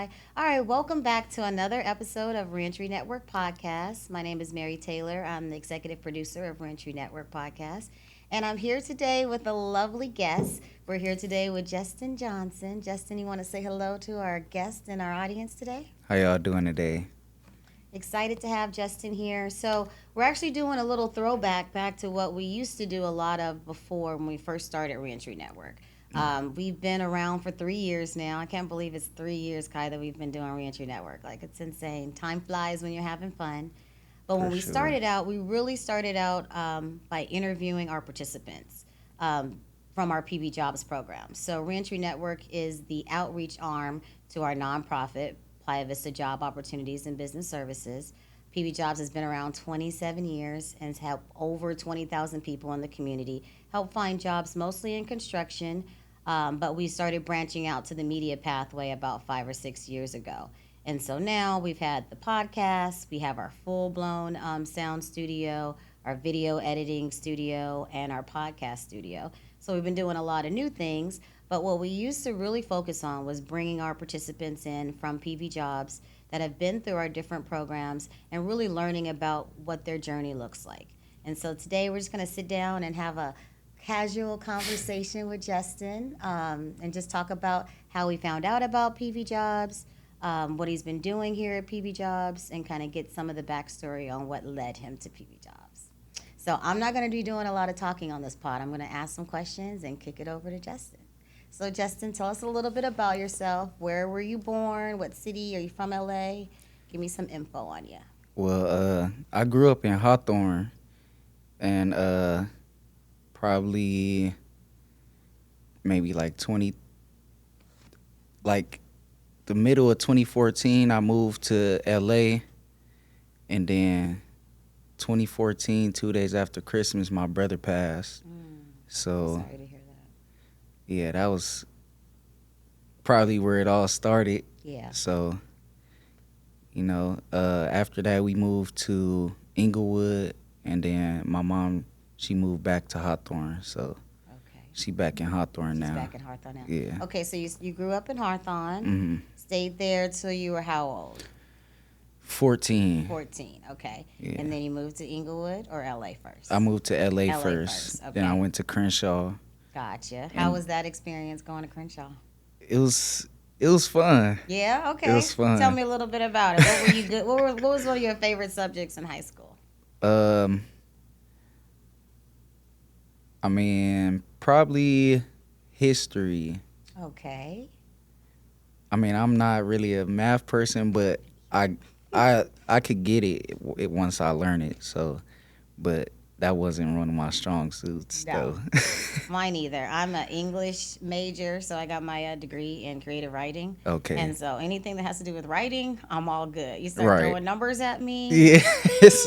Hi. All right, welcome back to another episode of Reentry Network Podcast. My name is Mary Taylor. I'm the executive producer of Reentry Network Podcast. And I'm here today with a lovely guest. We're here today with Justin Johnson. Justin, you want to say hello to our guest and our audience today? How y'all doing today? Excited to have Justin here. So, we're actually doing a little throwback back to what we used to do a lot of before when we first started Reentry Network. We've been around for 3 years now. I can't believe it's 3 years, Kai, that we've been doing Reentry Network. Like, it's insane. Time flies when you're having fun. But when For we sure. started out, we really started out by interviewing our participants from our PB Jobs program. So, Reentry Network is the outreach arm to our nonprofit, Playa Vista Job Opportunities and Business Services. PB Jobs has been around 27 years and has helped over 20,000 people in the community help find jobs mostly in construction. But we started branching out to the media pathway about 5 or 6 years ago. And so now we've had the podcast, we have our full blown sound studio, our video editing studio, and our podcast studio. So we've been doing a lot of new things. But what we used to really focus on was bringing our participants in from PV Jobs that have been through our different programs and really learning about what their journey looks like. And so today we're just going to sit down and have a casual conversation with Justin and just talk about how he found out about PV Jobs, what he's been doing here at PV Jobs, and kind of get some of the backstory on what led him to PV Jobs. So I'm not going to be doing a lot of talking on this pod. I'm going to ask some questions and kick it over to Justin. So, Justin, tell us a little bit about yourself. Where were you born? What city? Are you from LA? Give me some info on you. I grew up in Hawthorne, and probably maybe like 20, like the middle of 2014, I moved to LA, and then 2014, 2 days after Christmas, my brother passed. So Sorry to hear that. yeah, that was probably where it all started. Yeah. So after that we moved to Inglewood, and then my mom, she moved back to Hawthorne. So Okay. she back in Hawthorne She's now. back in Hawthorne now. Yeah. Okay, so you grew up in Hawthorne, hmm stayed there till you were how old? 14. 14. Okay. Yeah. And then you moved to Inglewood or LA I first? moved to LA LA first. first. Then I Okay. went to Crenshaw, Gotcha. How and was that experience going to Crenshaw? it was it was fun. Yeah, It was okay. Tell fun. me a little bit about it. What were you good? What was one of your favorite subjects in high school? Um, I mean, probably history. Okay. I mean, I'm not really a math person, but I I could get it once I learn it. So, but that wasn't one of my strong suits No, though. mine either. I'm an English major, so I got my degree in creative writing. Okay. And so anything that has to do with writing, I'm all good. You start Right. throwing numbers at me, Yeah. It's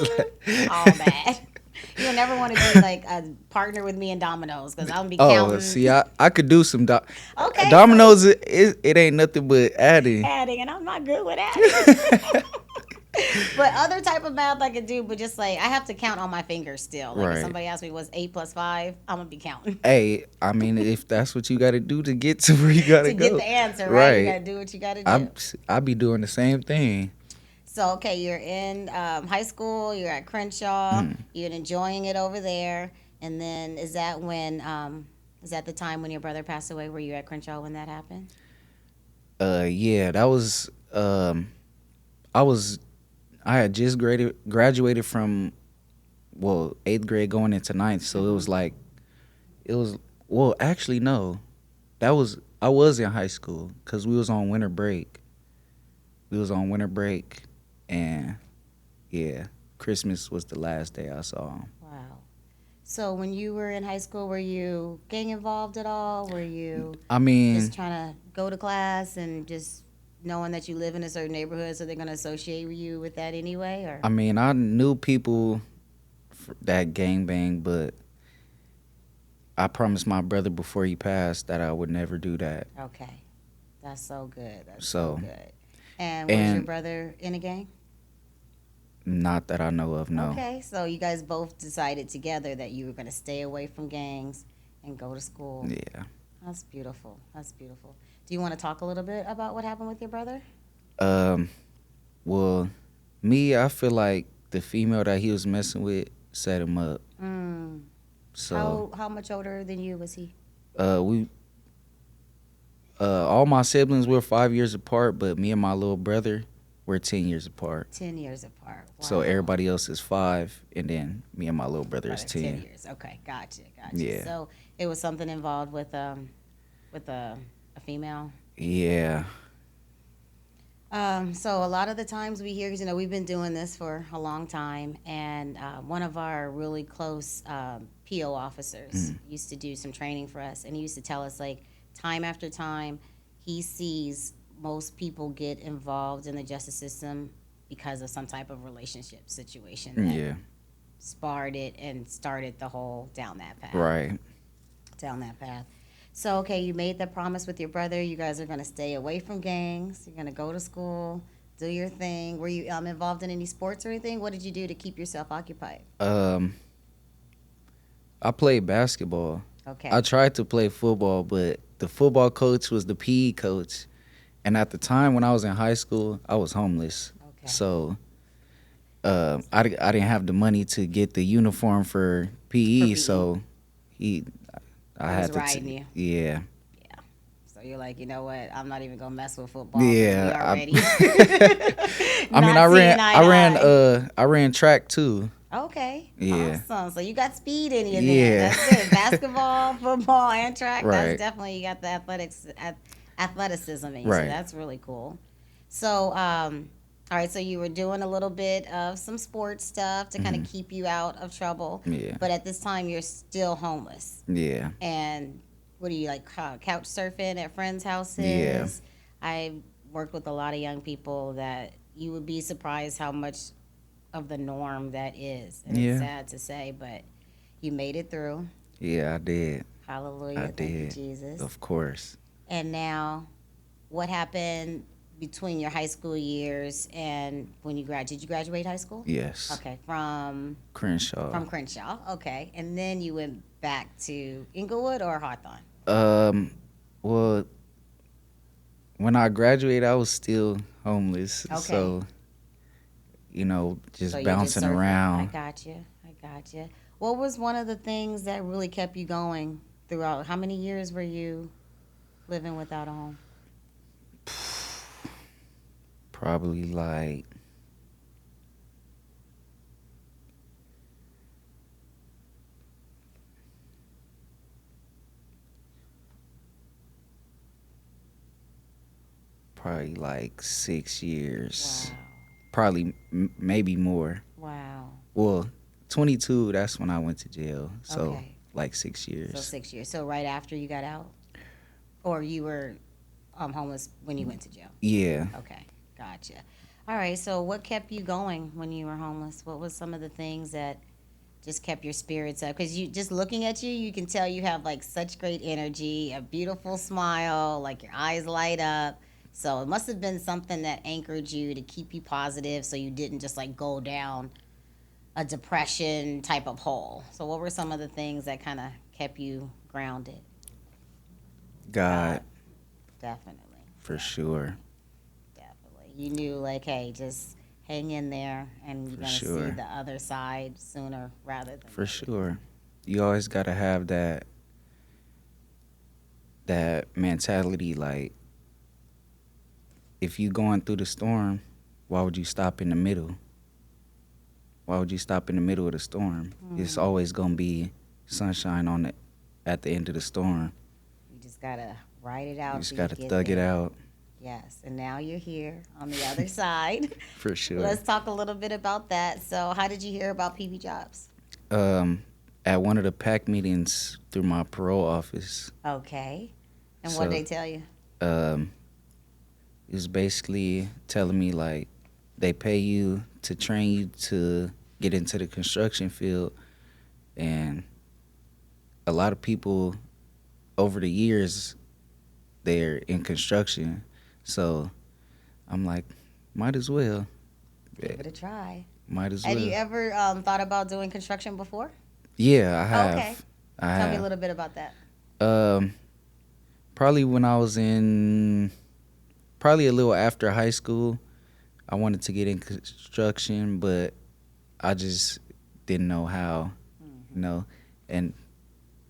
all bad. like You'll never want to be like a partner with me in dominoes because I'm gonna be oh, counting. see, I could do some Okay, so dominoes. It ain't nothing but adding. adding, and I'm not good with adding. But other type of math I could do, but just like I have to count on my fingers still. Like if Right. somebody asks me what's 8 plus 5, I'm gonna be counting Hey, I mean, if that's what you got to do to get to where you got to to get go, the answer right. You right? gotta do what you gotta I do. I be doing the same thing. So okay, you're in high school. You're at Crenshaw. Mm. You're enjoying it over there. And then is that the time when your brother passed away? Were you at Crenshaw when that happened? Yeah, that was I was I had just graduated from, well, 8th grade going into ninth, so it Mm-hmm. was like it was well, actually no, that was I was in high school because we was on winter break. We was on winter break, and yeah, Christmas was the last day I saw him. Wow. So when you were in high school, were you gang involved at all? Were you I just mean, trying to go to class and just knowing that you live in a certain neighborhood, so they're gonna associate you with that anyway? Or I knew people that gang bang, but I promised my brother before he passed that I would never do that. okay, that's so good. That's so So, good. And was your and brother in a gang? not that I know of, no. Okay, so you guys both decided together that you were gonna stay away from gangs and go to school. Yeah. That's beautiful. That's beautiful. Do you want to talk a little bit about what happened with your brother? Um, well, me, I feel like the female that he was messing with set him up. Mm. So, How much older than you was he? we all my siblings were 5 years apart, but me and my little brother were 10 years apart. 10 years apart. Wow. So everybody else is 5, and then me and my little brother is Brother, 10. 10 years. Okay, gotcha. Yeah. So it was something involved with a female. Yeah. So a lot of the times we hear, 'cause, we've been doing this for a long time, and one of our really close PO officers used to do some training for us, and he used to tell us, like, time after time, he sees most people get involved in the justice system because of some type of relationship situation that Yeah. sparred it and started the whole down that path. Right. Down that path. So, okay, you made the promise with your brother. You guys are going to stay away from gangs. You're going to go to school, do your thing. Were you involved in any sports or anything? What did you do to keep yourself occupied? I played basketball. Okay. I tried to play football, but the football coach was the PE coach. And at the time when I was in high school, I was homeless. Okay. So I didn't have the money to get the uniform for PE, For PE. So I He had was to riding you. Yeah. So you're like, you know what? I'm not even gonna mess with football. Yeah, We already. I mean, I ran track too. Okay. Yeah. Awesome. So you got speed in you then. Yeah. That's good. Basketball, football, and track. Right. That's definitely, you got the athleticism in you. Right. So that's really cool. So, all right. So you were doing a little bit of some sports stuff to kind of keep you out of trouble. Yeah. But at this time, you're still homeless. Yeah. And what do you like? Couch surfing at friends' houses? Yeah. I worked with a lot of young people that you would be surprised how much of the norm that is. And Yeah. it's sad to say, but you made it through. Yeah, I did. Hallelujah. I Thank did. you, Jesus. Of course. And now, what happened between your high school years and when you graduated? Did you graduate high school? Yes. Okay, from Crenshaw. Crenshaw. Okay, and then you went back to Inglewood or Hawthorne? Well, when I graduated, I was still homeless. Okay. So, just So you're bouncing surfing. around. I got you. What was one of the things that really kept you going throughout? How many years were you living without a home? Probably like 6 years. Wow. Probably maybe more. Wow. Well, 22, that's when I went to jail. So Okay. like 6 years. So 6 years. So right after you got out? Or you were homeless when you went to jail? Yeah. Okay. Gotcha. All right. So what kept you going when you were homeless? What was some of the things that just kept your spirits up? Because you just looking at you, you can tell you have like such great energy, a beautiful smile, like your eyes light up. So it must have been something that anchored you to keep you positive so you didn't just like go down a depression type of hole. So what were some of the things that kind of kept you grounded? God, Definitely. for sure. Definitely. You knew like, hey, just hang in there and you're For going to sure. see the other side sooner rather than For later. sure. You always got to have that mentality, like, if you going through the storm, why would you stop in the middle? Why would you stop in the middle of the storm? It's always going to be sunshine at the end of the storm. You just got to ride it out. You just till got to get thug it there. out. Yes. And now you're here on the other side. For sure. Let's talk a little bit about that. So how did you hear about PB Jobs? At one of the PAC meetings through my parole office. Okay. And what did they tell you? It was basically telling me, like, they pay you to train you to get into the construction field. And a lot of people over the years, they're in construction. So I'm like, might as well. Give it a try. Might as well. Have you ever thought about doing construction before? Yeah, I have. Okay. I Tell me a have. little bit about that. Probably when I was in probably a little after high school. I wanted to get in construction, but I just didn't know how, you know, and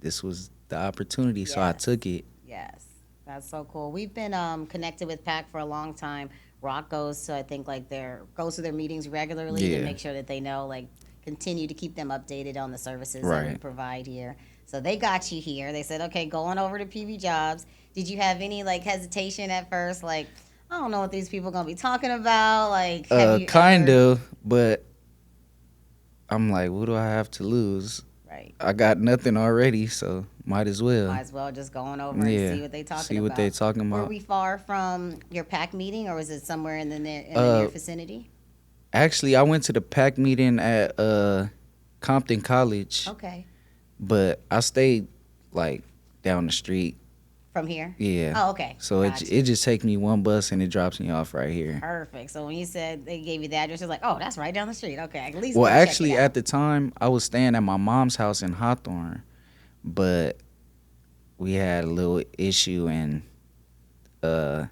this was the opportunity, so I Yes. took it. Yes, that's so cool. We've been connected with PAC for a long time. Rock goes to, I think, like goes to their meetings regularly to Yeah. make sure that they know, like, continue to keep them updated on the services that we Right. provide here. So they got you here. They said, okay, going over to PV Jobs. Did you have any like hesitation at first? Like, I don't know what these people gonna be talking about. Like, have you Kind ever? of, but I'm like, what do I have to lose? Right. I got nothing already, so might as well. Might as well just go on over and Yeah. see what they talking See what they about. talking Were about. we far from your PAC meeting, or was it somewhere in the Uh, near vicinity? Actually, I went to the PAC meeting at Compton College, Okay. but I stayed like down the street. From here? Yeah. Oh, okay. So Gotcha. it just takes me one bus and it drops me off right here. Perfect. So when you said they gave you the address, you're like, oh, that's right down the street. Okay, at least Well, go check actually, it at out. the time, I was staying at my mom's house in Hawthorne, but we had a little issue and uh,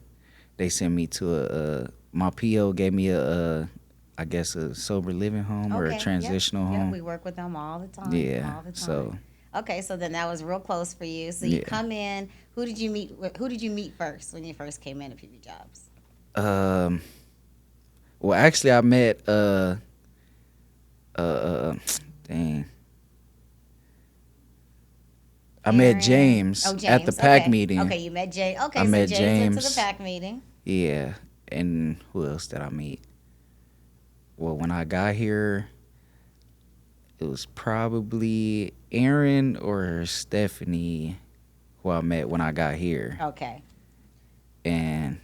they sent me to my PO gave me I guess a sober living home or a Okay. transitional Yep, home. we work with them all the time. Yeah. All the time. So Okay, so then that was real close for you. So you yeah. come in. Who did you meet? Who did you meet first when you first came in to PB Jobs? Um. Well, actually, I met dang. I met Aaron. James Oh, at the James. PAC Okay. meeting. Okay, you met Jay. Okay, I so met James went to the James. PAC meeting. Yeah, and who else did I meet? Well, when I got here, it was probably Aaron or Stephanie who I met when I got here. Okay. And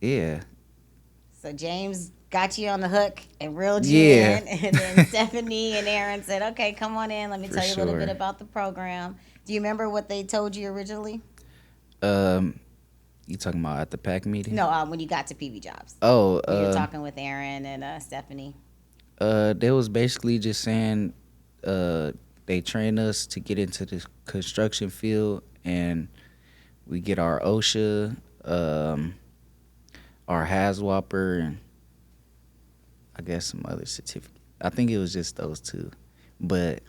yeah. So James got you on the hook and reeled you Yeah. in, and then Stephanie and Aaron said, "Okay, come on in. Let me For tell you a little bit sure. about the program." Do you remember what they told you originally? You talking about at the PAC meeting? No, when you got to PV Jobs. Oh, When you were talking with Aaron and Stephanie. they was basically just saying they train us to get into the construction field and we get our OSHA, our HAZWOPER, and I guess some other certificate. I think it was just those two. But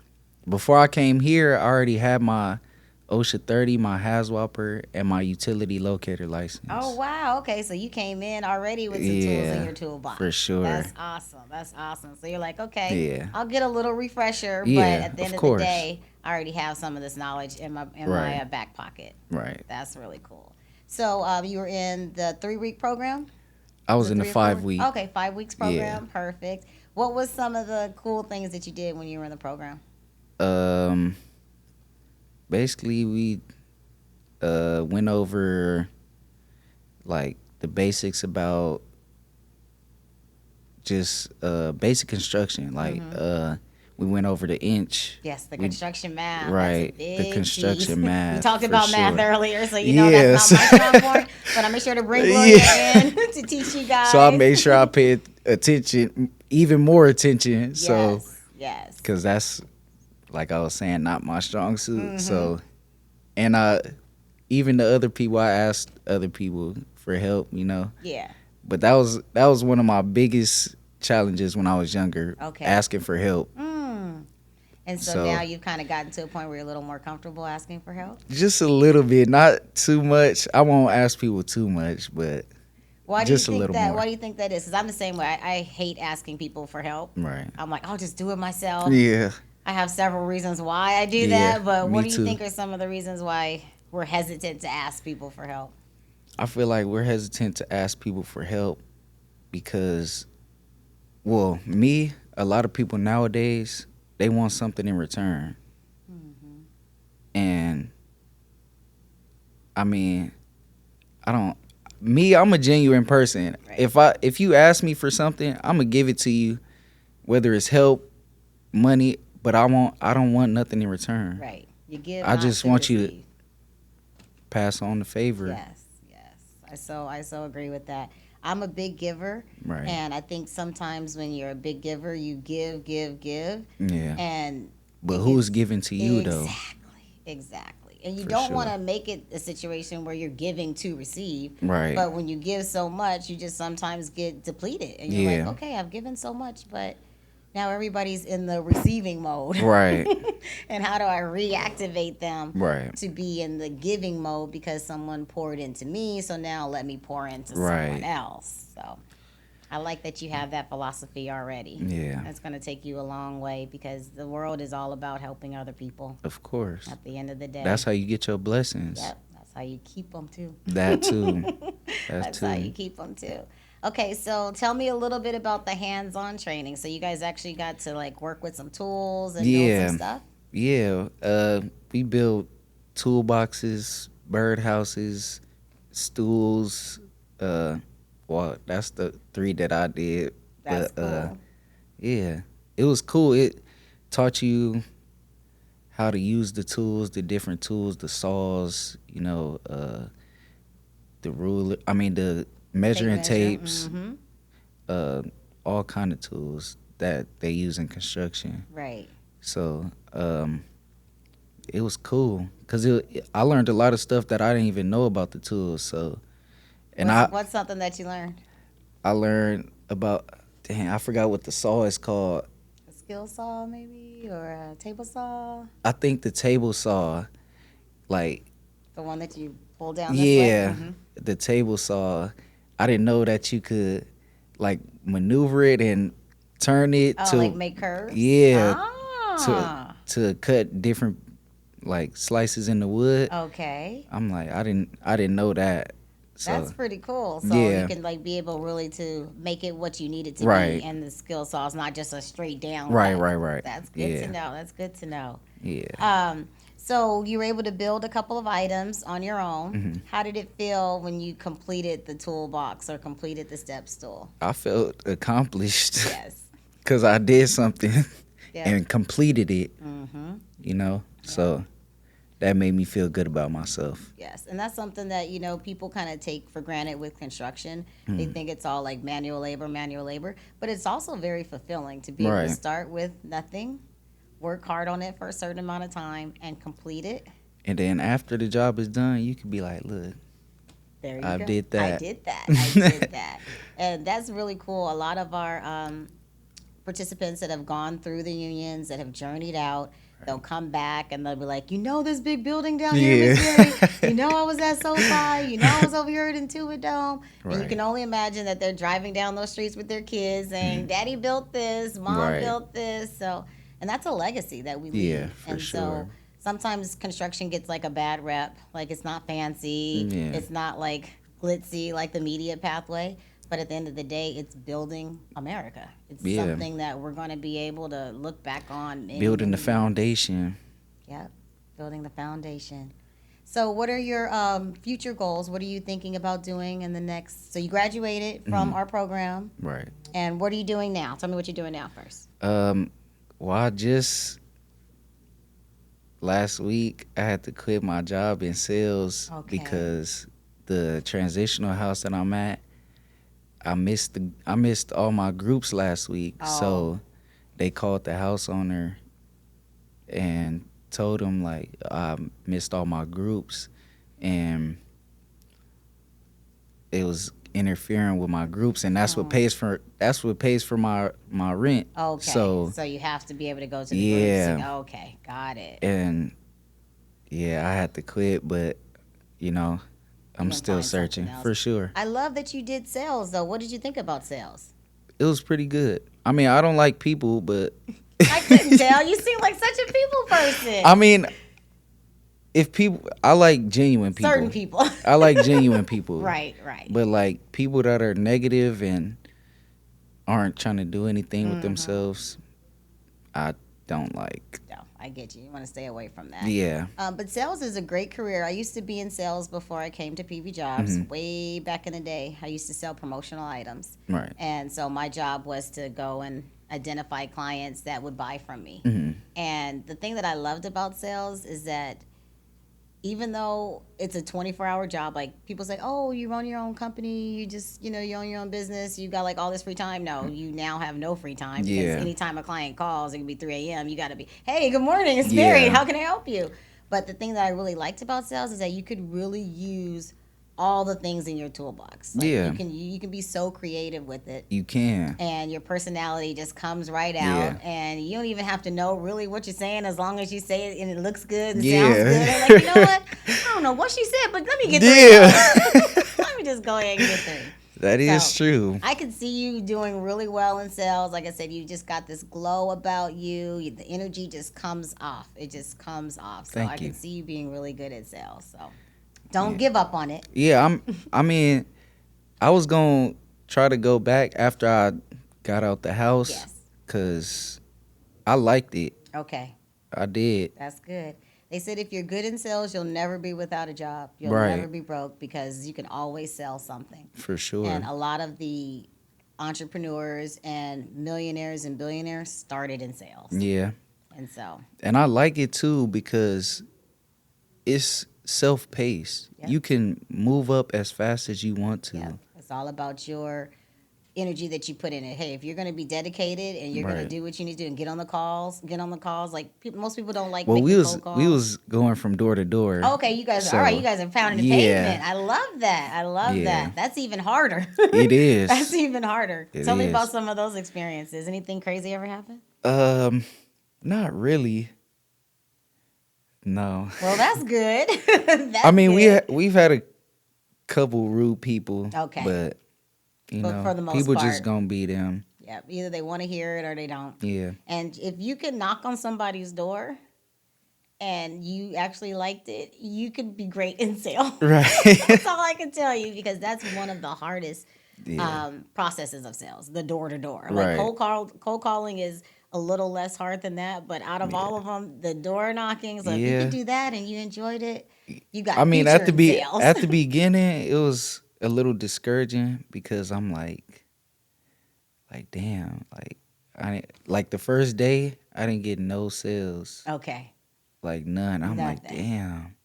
before I came here, I already had my OSHA 30, my HAZWOPER, and my utility locator license. Oh wow! Okay, so you came in already with some tools in your toolbox. For sure. That's awesome. That's awesome. So you're like, okay, Yeah. I'll get a little refresher, but Yeah, at the end of of course. the day, I already have some of this knowledge in my Right. back pocket. Right. That's really cool. So you were in the 3-week program. I was in the 3 or 5 4? week. Okay, 5 weeks program. Yeah. Perfect. What was some of the cool things that you did when you were in the program? Basically we went over like the basics about just basic construction. Like we went over the inch. Yes, the We- construction math. right, That's a the big construction piece. math, We talked for about math sure. earlier, so you know that's not Yes. my strong point. But I make sure to bring Gloria Yeah. in to teach you guys. So I made sure I paid attention, even more attention. So, yes. because that's, like I was saying, not my strong suit. Mm-hmm. So, and even the other people, I asked other people for help, you know. Yeah. But that was one of my biggest challenges when I was younger. Okay. Asking for help. And so, So- now you've kind of gotten to a point where you're a little more comfortable asking for help. Just a little bit, not too much. I won't ask people too much, but Why do just a you think little that? more. Why do you think that is? Because I'm the same way. I hate asking people for help. right. I'm like, I'll just do it myself. Yeah. I have several reasons why I do Yeah, that, but what me do you too. think are some of the reasons why we're hesitant to ask people for help? I feel like we're hesitant to ask people for help because, well, a lot of people nowadays, they want something in return. Mm-hmm. And I mean, I'm a genuine person. Right. If you ask me for something, I'm gonna give it to you, whether it's help, money, but I don't want nothing in return. Right. You give. I not just to want you to receive. pass on the favor. Yes. I so agree with that. I'm a big giver, Right. and I think sometimes when you're a big giver, you give, Yeah. and But it who's gets- giving to you though? Exactly. And you For don't want sure. to make it a situation where you're giving to receive. Right. But when you give so much, you just sometimes get depleted. And you're like, Yeah. okay, I've given so much, but now everybody's in the receiving mode. Right. And how do I reactivate them Right. to be in the giving mode because someone poured into me, so now let me pour into someone Right. else. So I like that you have that philosophy already. Yeah. That's going to take you a long way because the world is all about helping other people Of course. at the end of the day. That's how you get your blessings. Yep, that's how you keep them too. That too. That's how you keep them too. Okay, so tell me a little bit about the hands-on training. So you guys actually got to like work with some tools and build Yeah. some stuff? Yeah. We built toolboxes, birdhouses, stools. Well, that's the 3 that I did. That's But cool. yeah, it was cool. It taught you how to use the tools, the different tools, the saws, the ruler. I mean, the measuring tapes, Mm-hmm. uh, all kind of tools that they use in construction. Right. So it was cool because I learned a lot of stuff that I didn't even know about the tools. So, and What's something that you learned? I learned about, dang, I forgot what the saw is called. A skill saw, maybe, or a table saw? I think the table saw, like, The one that you pull down this way? yeah, Mm-hmm. the table saw. I didn't know that you could like maneuver it and turn it Oh, to, like make curves? yeah, Ah. to cut different like slices in the wood. Okay. I'm like, I didn't know that. So That's pretty cool. So yeah. you can like be able really to make it what you need it to Right. be, and the skill saw is not just a straight down. Right, cut. right. That's good Yeah. to know. That's good to know. Yeah. So you were able to build a couple of items on your own. Mhm. How did it feel when you completed the toolbox or completed the step stool? I felt accomplished Yes. because I did something Yeah. and completed it, Mm-hmm. So that made me feel good about myself. Yes, and that's something that people kind of take for granted with construction. They think it's all like manual labor, but it's also very fulfilling to be able to Right. start with nothing, work hard on it for a certain amount of time, and complete it. And then after the job is done, you could be like, look, There you I go. did I that. did that. I did that, and that's really cool. A lot of our participants that have gone through the unions that have journeyed out. They'll come back and they'll be like, this big building down here, Miss Yeah. Mary. I was at SoFi. I was over here at Intuit Dome. And you Right. can only imagine that they're driving down those streets with their kids saying, Daddy built this, Mom Right. built this. So, and that's a legacy that we leave. Yeah, for and sure. so sometimes construction gets like a bad rep. Like it's not fancy. Yeah. It's not like glitzy like the media pathway. But at the end of the day, it's building America. It's Yeah. something that we're going to be able to look back on. Building the foundation. Yep, building the foundation. So what are your future goals? What are you thinking about doing in the next? So you graduated from our program, Right. and what are you doing now? Tell me what you're doing now first. Well, I just last week I had to quit my job in sales Okay. because the transitional house that I'm at, I missed all my groups last week. Oh. So they called the house owner and told him like I missed all my groups and it was interfering with my groups, and that's what pays for my rent. Okay. So you have to be able to go to the Yeah. groups. Okay, got it. and yeah, I had to quit, but I'm gonna still find something searching else. for sure. I love that you did sales, though. What did you think about sales? It was pretty good. I mean, I don't like people, but I couldn't tell. You seem like such a people person. I mean, I like genuine people. Certain people. I like genuine people. Right. But like people that are negative and aren't trying to do anything Mm-hmm. with themselves, I don't like. No, I get you. You want to stay away from that. Yeah. But sales is a great career. I used to be in sales before I came to PV Jobs. Mm-hmm. Way back in the day, I used to sell promotional items. Right. And so my job was to go and identify clients that would buy from me. Mm-hmm. And the thing that I loved about sales is that even though it's a 24-hour job, like people say, oh, you run your own company, you just, you own your own business, you got like all this free time. No, you now have no free time because Yeah. anytime a client calls, it can be 3 a.m., you got to be, hey, good morning, it's Mary, Yeah. how can I help you? But the thing that I really liked about sales is that you could really use all the things in your toolbox. Like Yeah, you can be so creative with it, you can. and your personality just comes right Yeah. out, and you don't even have to know really what you're saying as long as you say it and it looks good and sounds Yeah. good. And like, you know what? I don't know what she said, but let me get three of Yeah. those. Let me just go ahead and get three. That is So true. I can see you doing really well in sales. Like I said, you just got this glow about you. The energy just comes off. It just comes off. So I Thank can you. see you being really good at sales. So don't Yeah. give up on it. Yeah, I mean, I was going to try to go back after I got out the house Yes. cuz I liked it. Okay. I did. That's good. They said if you're good in sales, you'll never be without a job. You'll never Right. be broke because you can always sell something. For And sure. a lot of the entrepreneurs and millionaires and billionaires started in sales. Yeah. And so, And I like it too because it's self-paced. yep, You can move up as fast as you want yep. to. It's all about your energy that you put in it. Hey, if you're going to be dedicated and you're going to Right. do what you need to do and get on the calls, get on the calls. Like most people don't like Well, making cold we calls. was going from door to door. Oh, okay, you guys are all right. You So, guys are pounding the yeah. pavement. I love that. I love Yeah. that. That's even harder. It That's is. even harder. It Tell me about is. some of those experiences. Anything crazy ever happen? Um not really. No. Well, that's good. I That's mean, good. we've had a couple rude people, Okay, but but for the most people just part, gonna be them. yeah, either they want to hear it or they don't. Yeah. And if you can knock on somebody's door and you actually liked it, you could be great in sales. Right. That's all I can tell you because that's one of the hardest Yeah. processes of sales, the door to door. Like Right. cold calling is a little less hard than that, but out of Yeah. all of them, the door knocking. So if you could Yeah. do that and you enjoyed it, you I got mean, future in sales. at the beginning, it was a little discouraging because I'm like damn, like the first day I didn't get no sales, Okay, like none. I'm like nothing. damn,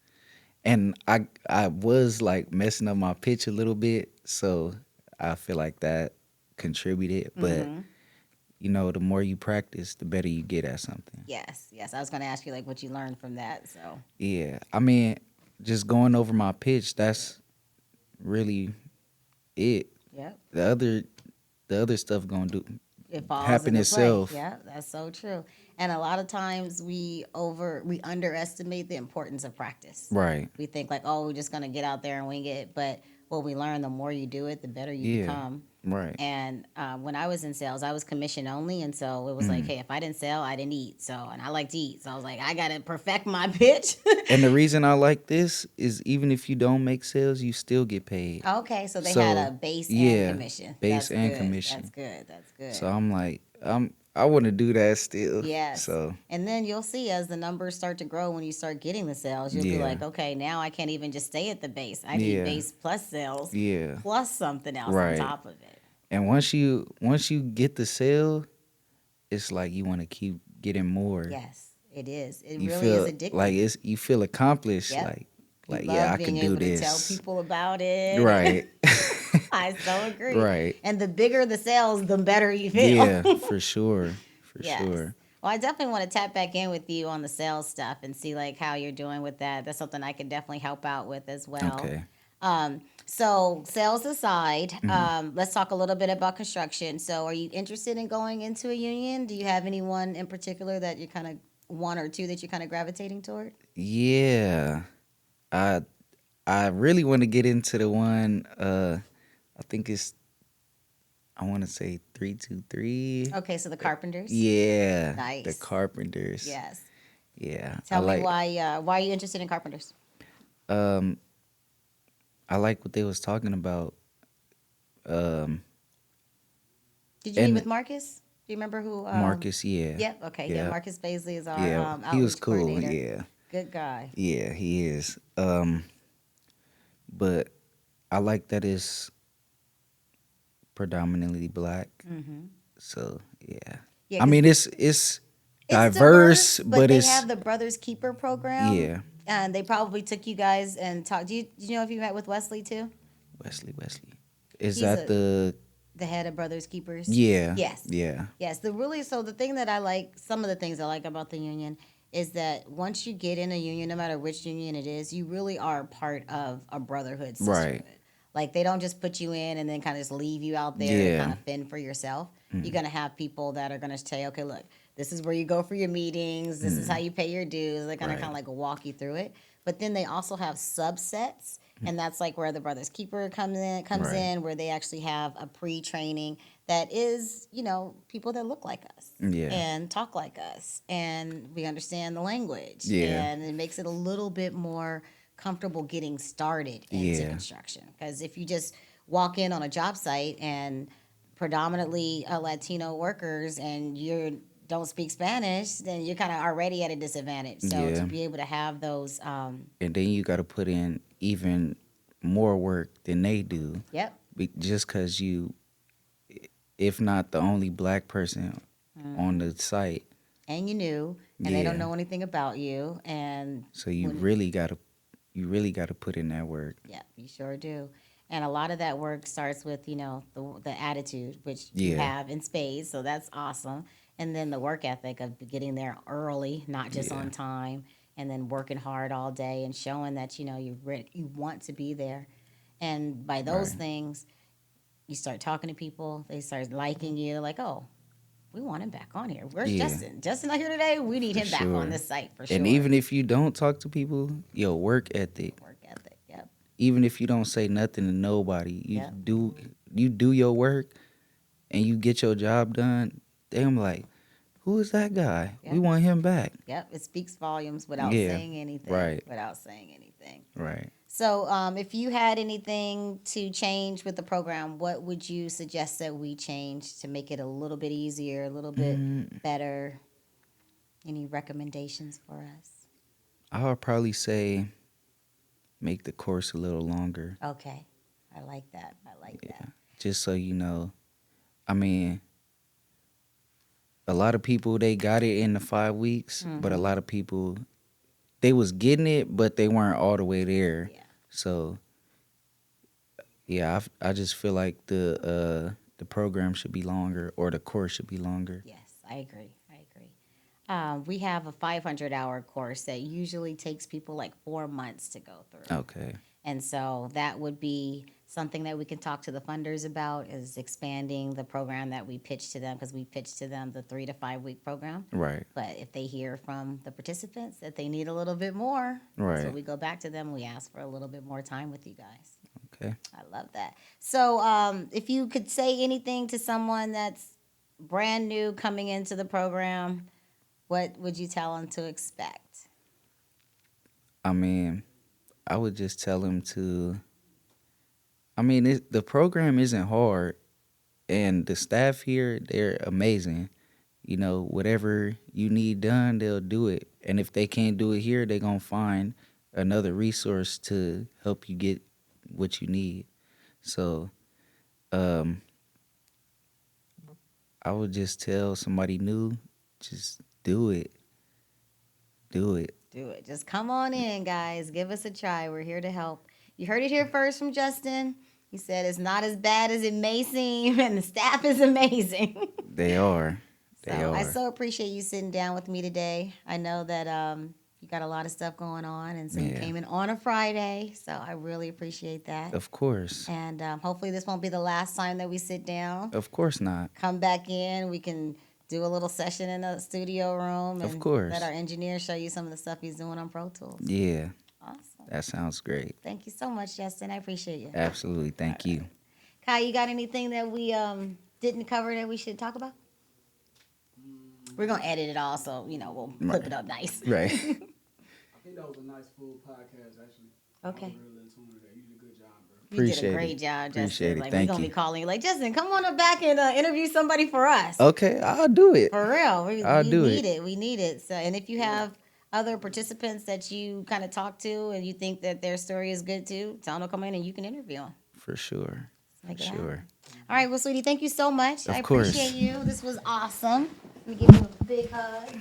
and I was like messing up my pitch a little bit, so I feel like that contributed. But Mm-hmm. the more you practice, the better you get at something. Yes, yes. I was going to ask you like what you learned from that. So Yeah, I mean, just going over my pitch, that's really it. yep, The other stuff gonna do it falls happen into play. itself. Yeah, that's so true. And a lot of times we underestimate the importance of practice. Right. We think like, oh, we're just gonna get out there and wing it. But what we learn, the more you do it, the better you Yeah. become. Right. And when I was in sales, I was commission only, and so it was like, Mm. hey, if I didn't sell, I didn't eat. So, and I like to eat, so I was like, I gotta perfect my pitch. And the reason I like this is even if you don't make sales, you still get paid. Okay, so they had So a base and yeah, commission. base That's and good. commission. That's good. That's good. So I'm like, I want to do that still. Yes. So And then you'll see as the numbers start to grow when you start getting the sales, you'll be yeah, like, okay, now I can't even just stay at the base. I need yeah, base plus sales yeah. plus something else on Right. top of it. And once you get the sale, it's like you want to keep getting more. Yes, it is. It You really is feel addictive. like you feel accomplished. Yep. You Like yeah, love I being can do able to tell this. people about it. Right. I so agree. Right. And the bigger the sales, the better you feel. Yeah, for sure. For Yes. sure. Well, I definitely want to tap back in with you on the sales stuff and see like how you're doing with that. That's something I could definitely help out with as well. Okay. So sales aside, Mhm. let's talk a little bit about construction. So are you interested in going into a union? Do you have anyone in particular that you kind of one or two that you're kind of gravitating toward? Yeah. I I really want to get into the one I think it's I want to say 323. Okay, so the carpenters. Yeah. The Nice. Carpenters. Yes. Yeah. Tell me why are you interested in carpenters? Um I like what they was talking about. Um Did you meet and with Marcus? Do you remember who? Marcus, yeah. Yep. Okay. Yeah. Yeah. Marcus Baisley is our Yeah. He was outreach cool, coordinator. yeah. Good guy. Yeah, he is. But I like that it's predominantly black. Mm-hmm. So yeah, Yeah. I 'Cause mean it's it's diverse, but they it's have the Brothers Keeper program. yeah. And they probably took you guys and talked. Do you know if you met with Wesley too? Wesley, is He's that the head of Brothers Keepers? yeah? Yes. Yeah. Yes. So the thing that I like, some of the things I like about the union is that once you get in a union, no matter which union it is, you really are part of a brotherhood, Right. sisterhood. Like they don't just put you in and then kind of just leave you out there to kind Yeah. of fend for yourself. You're Mm. going to have people that are going to say, okay, look, this is where you go for your meetings. This is how Mm. you pay your dues. They're going to kind of Right. like walk you through it. But then they also have subsets, and that's like where the Brothers Keeper comes Right. in, where they actually have a pre-training that is, people that look like us Yeah. and talk like us, and we understand the language, Yeah. and it makes it a little bit more comfortable getting started into Yeah. construction. Because if you just walk in on a job site and predominantly Latino workers and you don't speak Spanish, then you're kind of already at a disadvantage. So to Yeah. be able to have those, And then you got to put in even more work than they do, yep, just because you, if not the only black person on the site. and you knew, and they don't Yeah. know anything about you, and So you when really got to, put in that work. yeah, you sure do. And a lot of that work starts with, the attitude, which you Yeah. have in spades, so that's awesome. And then the work ethic of getting there early, not just Yeah. on time, and then working hard all day and showing that, you want to be there. And by those Right. things, you start talking to people, they start liking you, like, oh, we want him back on here. Where's Yeah. Justin? Justin not here today. We need For him back on sure. this site for And sure. even if you don't talk to people, your work ethic, Work ethic, yep, even if you don't say nothing to nobody, yep. you do your work and you get your job done. Them like, who is that guy? We Yep. want him back. Yep, it speaks volumes without Yeah. saying anything. Right. Without saying anything. Right. So, if you had anything to change with the program, what would you suggest that we change to make it a little bit easier, a little bit Mm, better? Any recommendations for us? I would probably say make the course a little longer. Okay, I like that. I like Yeah. that. Just so you know. I mean, a lot of people they got it in the 5 weeks, but a Mm-hmm. lot of people they was getting it, but they weren't all the way there. Yeah. So yeah, I just feel like the program should be longer or the course should be longer. Yes, I agree. I agree. We have a 500-hour course that usually takes people like 4 months to go through. Okay. And so that would be something that we can talk to the funders about, is expanding the program that we pitch to them, because we pitch to them the 3 to 5 week program. Right. But if they hear from the participants that they need a little bit more, so Right. we go back to them, we ask for a little bit more time with you guys. Okay. I love that. So if you could say anything to someone that's brand new coming into the program, what would you tell them to expect? I mean, I would just tell them to. I mean, the program isn't hard, and the staff here they're amazing. You know, whatever you need done, they'll do it. And if they can't do it here, they're gonna find another resource to help you get what you need. So, um, I would just tell somebody new, just do it. Do it. Do it. Just come on in, guys. Give us a try. We're here to help. You heard it here first from Justin. He said it's not as bad as it may seem, and the staff is amazing. They are. So They I are. so appreciate you sitting down with me today. I know that you got a lot of stuff going on, and so you Yeah. came in on a Friday. So I really appreciate that. Of course. And hopefully this won't be the last time that we sit down. Of course not. Come back in. We can do a little session in the studio room, Of and course. let our engineer show you some of the stuff he's doing on Pro Tools. Yeah. Awesome. That sounds great. Thank you so much, Justin. I appreciate you. Absolutely. Thank you. Kai, you got anything that we didn't cover that we should talk about? We're gonna edit it all, so we'll clip it up nice. Right. I think that was a nice full podcast, actually. Okay. I'm really into it. You did a good job, bro. You did Appreciate a great it. job, Justin. Appreciate it. Like Thank we're gonna you. be calling you, like, Justin, come on up back and interview somebody for us. Okay, I'll do it. For real, we I'll do need it. it. We need it. So, and if you have other participants that you kind of talk to and you think that their story is good too, tell them to come in and you can interview them. For sure. Make For it happen. sure. All right, well, sweetie, thank you so much. Of I course. appreciate you. This was awesome. Let me give you a big hug.